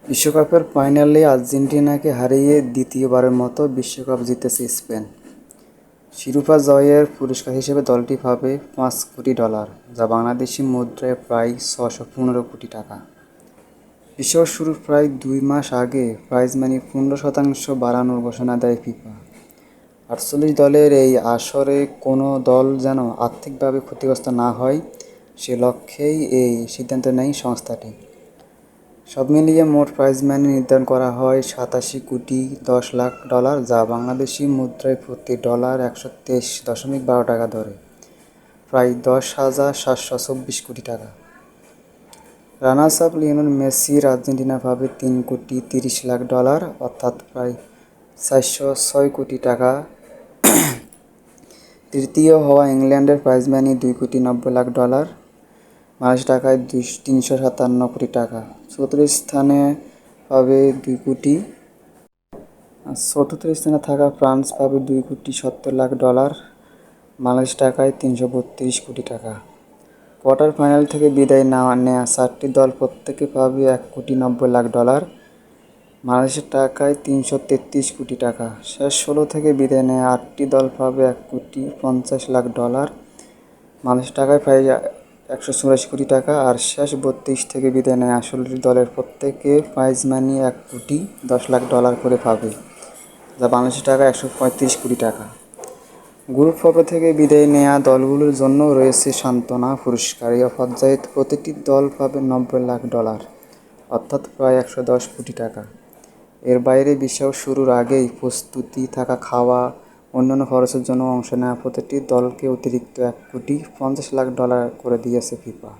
বিশ্বকাপের ফাইনালে আর্জেন্টিনাকে হারিয়ে দ্বিতীয়বারের মতো বিশ্বকাপ জিতেছে স্পেন। শিরোপা জয়ের পুরস্কার হিসেবে দলটি পাবে $5 কোটি, যা বাংলাদেশি মুদ্রায় প্রায় 615 কোটি টাকা। বিশ্বকাপ শুরুর প্রায় 2 মাস আগে প্রাইজ মানি 15% বাড়ানোর ঘোষণা দেয় ফিফা। 48 দলের এই আসরে কোনো দল যেন আর্থিকভাবে ক্ষতিগ্রস্ত না হয়, সে লক্ষ্যেই এই সিদ্ধান্ত নেয় সংস্থাটি। সব মিলিয়ে মোট প্রাইজ মানি নির্ধারণ করা হয় $87,10,00,000, যা বাংলাদেশি মুদ্রায় প্রতি ডলার 123.12 টাকা ধরে প্রায় 10,724 কোটি টাকা। রানার্স আপ লিওনেল মেসির আর্জেন্টিনা পাবে $3,30,00,000, অর্থাৎ প্রায় 406 কোটি টাকা। তৃতীয় হওয়া ইংল্যান্ডের প্রাইজ মানি $2,90,00,000, বাংলাদেশি টাকায় 357 কোটি টাকা। চতুর্থ স্থানে পাবে 2 কোটি। চতুর্থ স্থানে থাকা ফ্রান্স পাবে $2,70,00,000, বাংলাদেশি টাকায় 332 কোটি টাকা। কোয়ার্টার ফাইনাল থেকে বিদায় নেওয়া 4টি দল প্রত্যেকে পাবে $1,90,00,000, বাংলাদেশি টাকায় 333 কোটি টাকা। শেষ 16 থেকে বিদায় নেওয়া 8টি দল পাবে $1,50,00,000, বাংলাদেশি টাকায় প্রায় 184 কোটি টাকা। আর শেষ 32 থেকে বিদায় নেওয়া 16টি দলের প্রত্যেকে প্রাইজ মানি $1,10,00,000 করে পাবে, যা বাংলাদেশি টাকায় 135 কোটি টাকা। গ্রুপ পর্ব থেকে বিদায় নেওয়া দলগুলোর জন্য রয়েছে সান্ত্বনা পুরস্কার। এই পর্যায়ে প্রতিটি দল পাবে $90,00,000, অর্থাৎ প্রায় 110 কোটি টাকা। এর বাইরে বিশ্বকাপ শুরুর আগেই প্রস্তুতি থাকা, খাওয়া, অন্যান্য খরচের জন্য অংশ নেওয়া প্রতিটি দলকে অতিরিক্ত $1,50,00,000 করে দিয়েছে ফিফা।